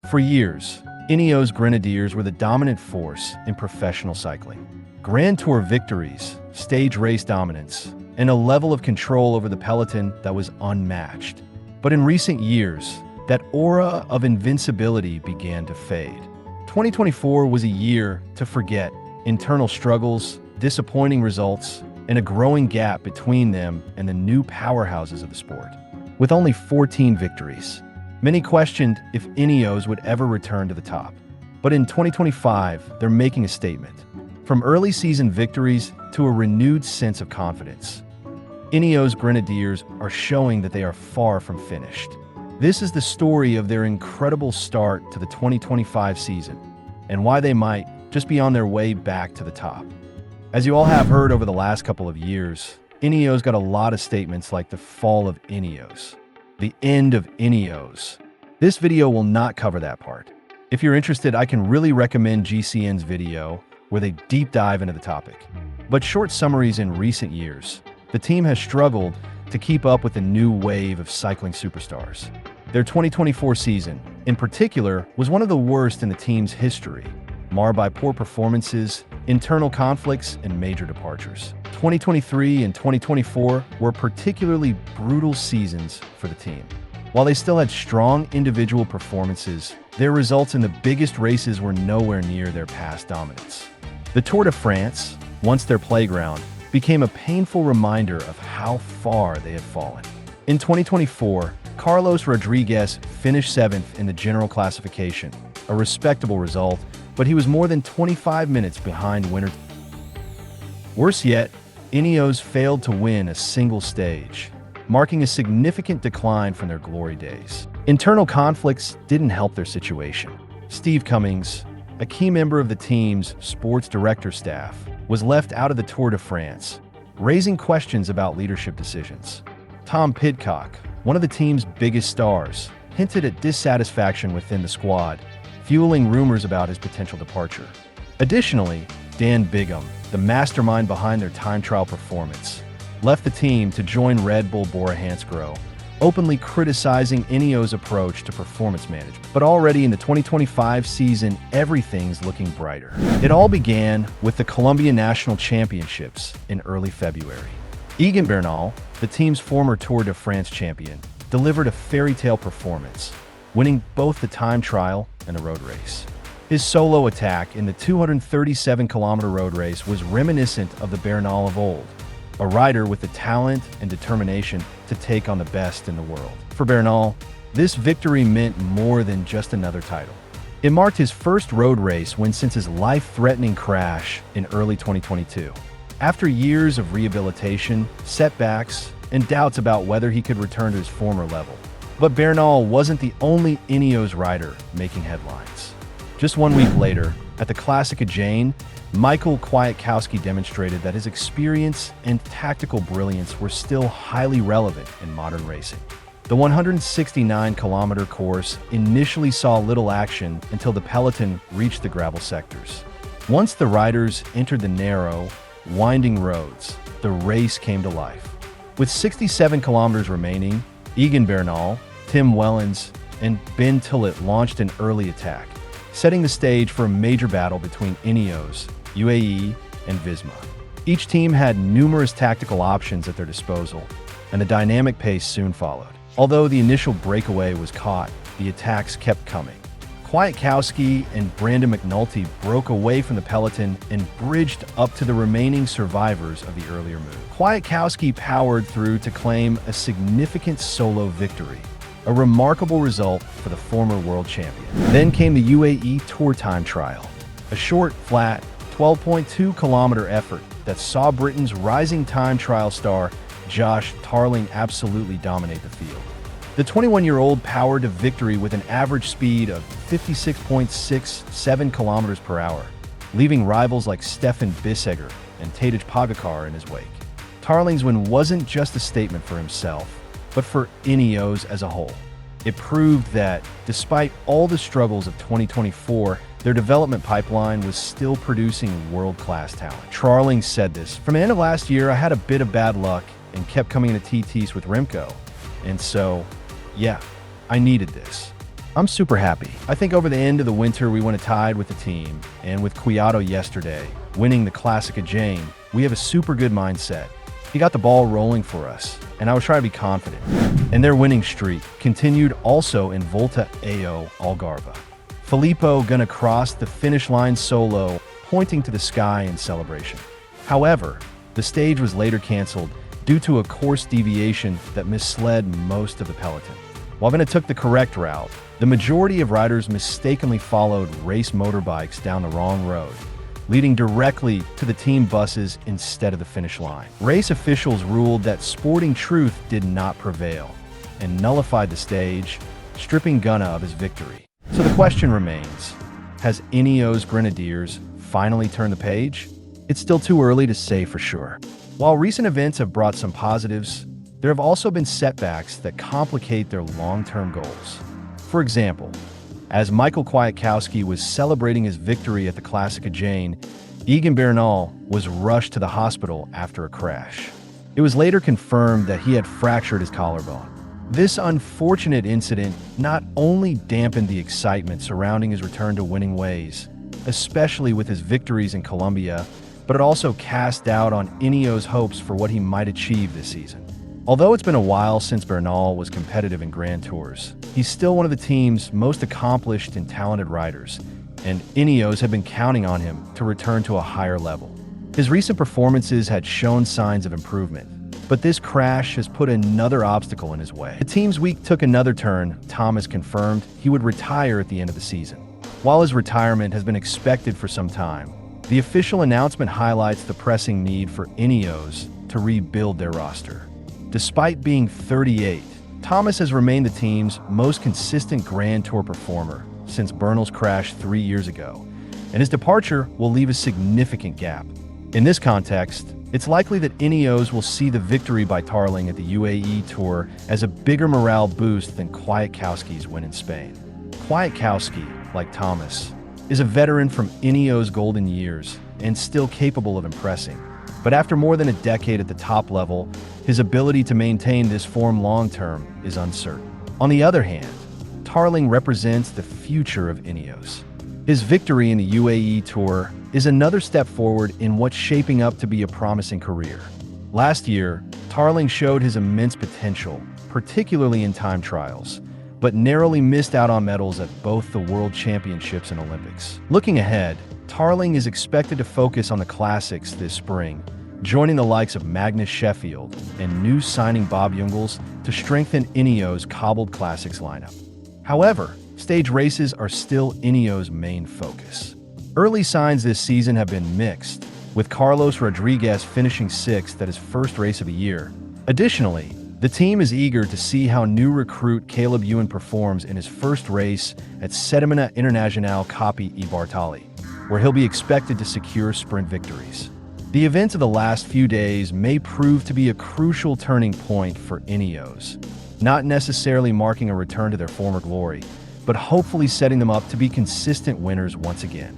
For years, INEOS Grenadiers were the dominant force in professional cycling. Grand Tour victories, stage race dominance, and a level of control over the peloton that was unmatched. But in recent years, that aura of invincibility began to fade. 2024 was a year to forget. Internal struggles, disappointing results, and a growing gap between them and the new powerhouses of the sport. With only 14 victories, many questioned if INEOS would ever return to the top. But in 2025, they're making a statement. From early season victories to a renewed sense of confidence, INEOS Grenadiers are showing that they are far from finished. This is the story of their incredible start to the 2025 season and why they might just be on their way back to the top. As you all have heard over the last couple of years, INEOS got a lot of statements like the fall of INEOS, the end of INEOS. This video will not cover that part. If you're interested, I can really recommend GCN's video where they deep dive into the topic. But short summaries in recent years, the team has struggled to keep up with the new wave of cycling superstars. Their 2024 season, in particular, was one of the worst in the team's history, marred by poor performances, internal conflicts, and major departures. 2023 and 2024 were particularly brutal seasons for the team. While they still had strong individual performances, their results in the biggest races were nowhere near their past dominance. The Tour de France, once their playground, became a painful reminder of how far they had fallen. In 2024, Carlos Rodriguez finished 7th in the general classification, a respectable result, but he was more than 25 minutes behind winner. Worse yet, INEOS failed to win a single stage, marking a significant decline from their glory days. Internal conflicts didn't help their situation. Steve Cummings, a key member of the team's sports director staff, was left out of the Tour de France, raising questions about leadership decisions. Tom Pidcock, one of the team's biggest stars, hinted at dissatisfaction within the squad, fueling rumors about his potential departure. Additionally, Dan Bigham, the mastermind behind their time trial performance, left the team to join Red Bull Bora Hansgrohe, openly criticizing INEOS' approach to performance management. But already in the 2025 season, everything's looking brighter. It all began with the Colombia National Championships in early February. Egan Bernal, the team's former Tour de France champion, delivered a fairy tale performance, winning both the time trial and the road race. His solo attack in the 237-kilometer road race was reminiscent of the Bernal of old, a rider with the talent and determination to take on the best in the world. For Bernal, this victory meant more than just another title. It marked his first road race win since his life-threatening crash in early 2022. After years of rehabilitation, setbacks, and doubts about whether he could return to his former level. But Bernal wasn't the only INEOS rider making headlines. Just 1 week later, at the Classic of Jaén, Michael Kwiatkowski demonstrated that his experience and tactical brilliance were still highly relevant in modern racing. The 169-kilometer course initially saw little action until the peloton reached the gravel sectors. Once the riders entered the narrow, winding roads, the race came to life. With 67 kilometers remaining, Egan Bernal, Tim Wellens, and Ben Tillett launched an early attack, setting the stage for a major battle between INEOS, UAE, and Visma. Each team had numerous tactical options at their disposal, and a dynamic pace soon followed. Although the initial breakaway was caught, the attacks kept coming. Kwiatkowski and Brandon McNulty broke away from the peloton and bridged up to the remaining survivors of the earlier move. Kwiatkowski powered through to claim a significant solo victory, a remarkable result for the former world champion. Then came the UAE Tour Time Trial, a short, flat, 12.2-kilometer effort that saw Britain's rising time trial star Josh Tarling absolutely dominate the field. The 21-year-old powered to victory with an average speed of 56.67 kilometers per hour, leaving rivals like Stefan Bissegger and Tadej Pogacar in his wake. Tarling's win wasn't just a statement for himself, but for INEOS as a whole. It proved that, despite all the struggles of 2024, their development pipeline was still producing world-class talent. Tarling said this, "From the end of last year, I had a bit of bad luck and kept coming into TTs with Remco. And so, yeah, I needed this. I'm super happy. I think over the end of the winter we went a tide with the team, and with Cuiado yesterday winning the Classica Jane, we have a super good mindset. He got the ball rolling for us, and I was trying to be confident. And their winning streak continued also in Volta ao Algarve. Filippo gonna cross the finish line solo, pointing to the sky in celebration. However, the stage was later canceled due to a course deviation that misled most of the peloton. While Vanna took the correct route, the majority of riders mistakenly followed race motorbikes down the wrong road, leading directly to the team buses instead of the finish line. Race officials ruled that sporting truth did not prevail and nullified the stage, stripping Gunna of his victory. So the question remains, has INEOS Grenadiers finally turned the page? It's still too early to say for sure. While recent events have brought some positives, there have also been setbacks that complicate their long-term goals. For example, as Michael Kwiatkowski was celebrating his victory at the Classica Jane, Egan Bernal was rushed to the hospital after a crash. It was later confirmed that he had fractured his collarbone. This unfortunate incident not only dampened the excitement surrounding his return to winning ways, especially with his victories in Colombia, but it also cast doubt on INEOS' hopes for what he might achieve this season. Although it's been a while since Bernal was competitive in Grand Tours, he's still one of the team's most accomplished and talented riders, and INEOS have been counting on him to return to a higher level. His recent performances had shown signs of improvement, but this crash has put another obstacle in his way. The team's week took another turn. Thomas confirmed he would retire at the end of the season. While his retirement has been expected for some time, the official announcement highlights the pressing need for INEOS to rebuild their roster. Despite being 38, Thomas has remained the team's most consistent Grand Tour performer since Bernal's crash 3 years ago, and his departure will leave a significant gap. In this context, it's likely that INEOS will see the victory by Tarling at the UAE Tour as a bigger morale boost than Kwiatkowski's win in Spain. Kwiatkowski, like Thomas, is a veteran from INEOS' golden years and still capable of impressing. But after more than a decade at the top level, his ability to maintain this form long-term is uncertain. On the other hand, Tarling represents the future of INEOS. His victory in the UAE Tour is another step forward in what's shaping up to be a promising career. Last year, Tarling showed his immense potential, particularly in time trials, but narrowly missed out on medals at both the World Championships and Olympics. Looking ahead, Tarling is expected to focus on the classics this spring, joining the likes of Magnus Sheffield and new signing Bob Jungels to strengthen INEOS' cobbled classics lineup. However, stage races are still INEOS' main focus. Early signs this season have been mixed, with Carlos Rodriguez finishing 6th at his first race of the year. Additionally, the team is eager to see how new recruit Caleb Ewan performs in his first race at Settimana Internazionale Coppi e Bartali, where he'll be expected to secure sprint victories. The events of the last few days may prove to be a crucial turning point for INEOS, not necessarily marking a return to their former glory, but hopefully setting them up to be consistent winners once again.